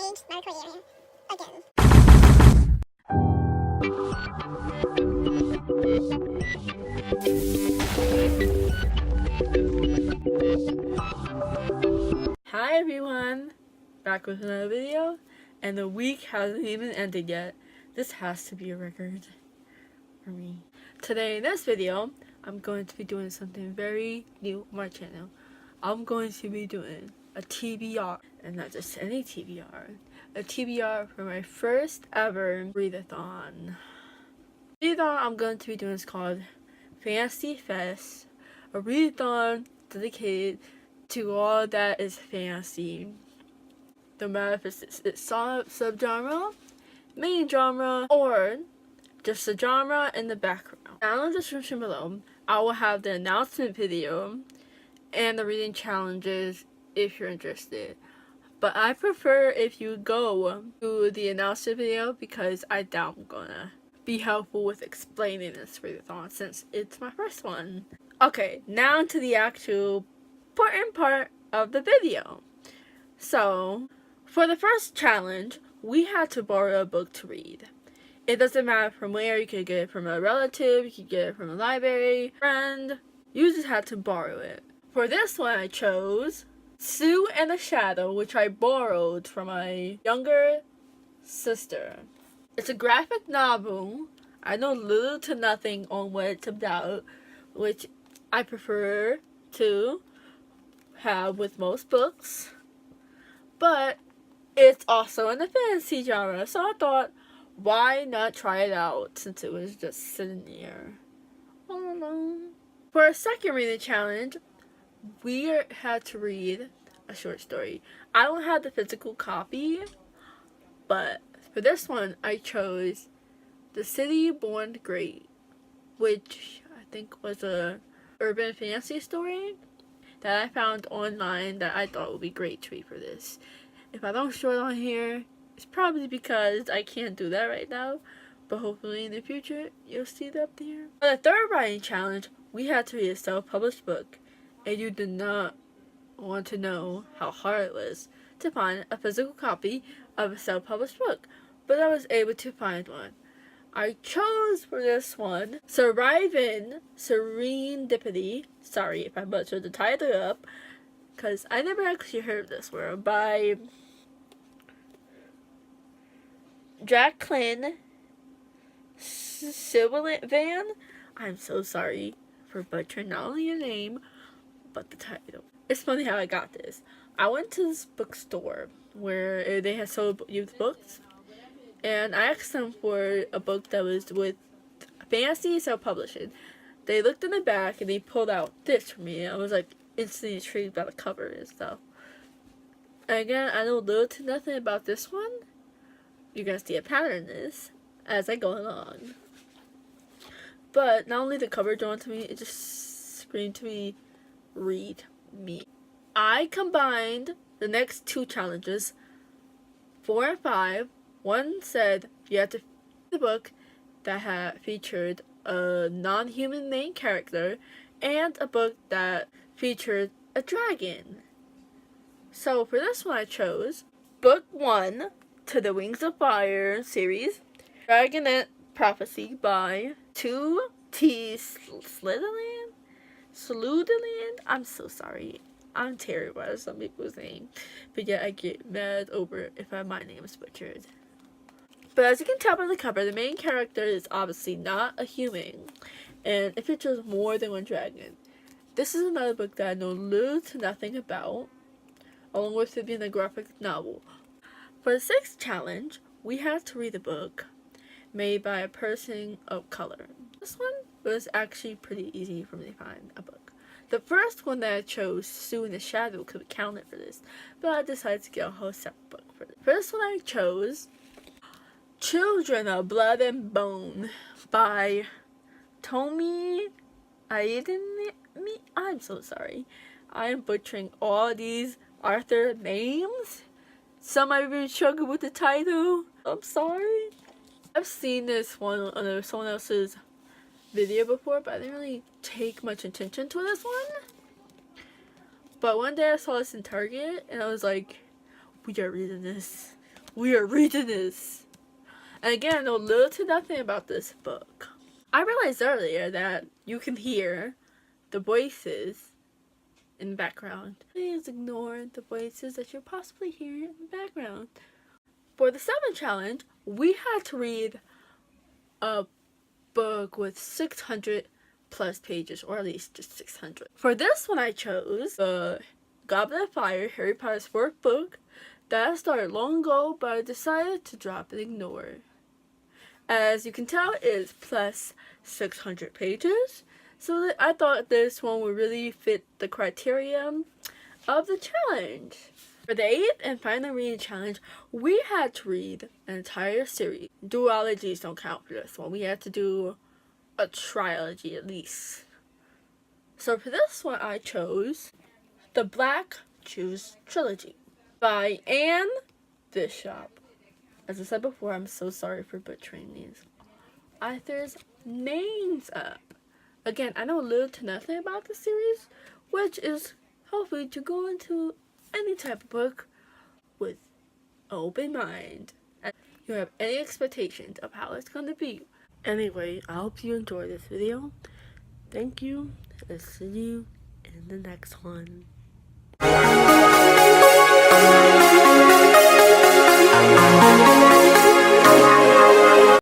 page, laboratory area. Again. Hi everyone! Back with another video, and the week hasn't even ended yet. This has to be a record for me. Today in this video, I'm going to be doing something very new on my channel. I'm going to be doing a TBR, and not just any TBR. A TBR for my first ever Read-A-Thon. Read-A-Thon I'm going to be doing is called Fantasy Fest, a Read-A-Thon dedicated to all that is fantasy. No matter if it's subgenre, main genre, or just a genre in the background. Down in the description below, I will have the announcement video and the reading challenges if you're interested. But I prefer if you go to the announcement video because I doubt I'm gonna be helpful with explaining this readathon since it's my first one. Okay, now to the actual important part of the video. So, for the first challenge, we had to borrow a book to read. It doesn't matter from where, you could get it from a relative, you could get it from a library, friend, you just had to borrow it. For this one I chose Sue and the Shadow, which I borrowed from my younger sister. It's a graphic novel. I know little to nothing on what it's about, which I prefer to have with most books. But it's also in the fantasy genre, so I thought, why not try it out since it was just sitting there. I don't know. For our second reading challenge, we had to read a short story. I don't have the physical copy, but for this one, I chose The City Born Great, which I think was a urban fantasy story that I found online that I thought would be great to read for this. If I don't show it on here, it's probably because I can't do that right now, but hopefully in the future, you'll see it up there. For the third writing challenge, we had to read a self-published book, and you did not want to know how hard it was to find a physical copy of a self-published book, but I was able to find one. I chose for this one Surviving Serendipity, sorry if I butchered the title up, because I never actually heard of this word, by Jacqueline Van. I'm so sorry for butchering not only your name, but the title. It's funny how I got this. I went to this bookstore where they had sold youth books, and I asked them for a book that was with fantasy self-publishing. They looked in the back and they pulled out this for me. I was like instantly intrigued by the cover and stuff. And again, I know little to nothing about this one. You're gonna see a pattern in this as I go along. But not only the cover drawn to me, it just screamed to me, read me. I combined the next two challenges, 4 and 5. One said you had to read the book that had featured a non-human main character and a book that featured a dragon. So for this one I chose Book 1 to the Wings of Fire series, Dragonette Prophecy by 2T Sludeland? I'm so sorry. I'm terrible at some people's name. But yeah, I get mad over if my name is butchered. But as you can tell by the cover, the main character is obviously not a human. And it features more than one dragon. This is another book that I know little to nothing about, along with it being a graphic novel. For the sixth challenge, we had to read a book made by a person of color. This one was actually pretty easy for me to find a book. The first one that I chose, Sue in the Shadow, could be counted for this, but I decided to get a whole separate book for this. First one I chose, Children of Blood and Bone by Tomi A.Renee. I'm so sorry. I am butchering all these author names. Some I even struggle with the title. I'm sorry. I've seen this one on someone else's video before, but I didn't really take much attention to this one. But one day I saw this in Target, and I was like, we are reading this. we are reading this. And again, I know little to nothing about this book. I realized earlier that you can hear the voices in the background. Please ignore the voices that you're possibly hearing in the background. For the 7th challenge, we had to read a book with 600 plus pages, or at least just 600. For this one, I chose the Goblet of Fire, Harry Potter's 4th book. That started long ago, but I decided to drop and ignore it. As you can tell, it is plus 600 pages, so I thought this one would really fit the criteria of the challenge. For the 8th and final reading challenge, we had to read an entire series. Duologies don't count for this one. We had to do a trilogy at least. So for this one, I chose the Black Juice Trilogy by Anne Bishop. As I said before, I'm so sorry for butchering these authors' names up. Again, I know little to nothing about the series, which is hopefully to go into any type of book with an open mind. And you have any expectations of how it's going to be. Anyway, I hope you enjoyed this video. Thank you, and see you in the next one.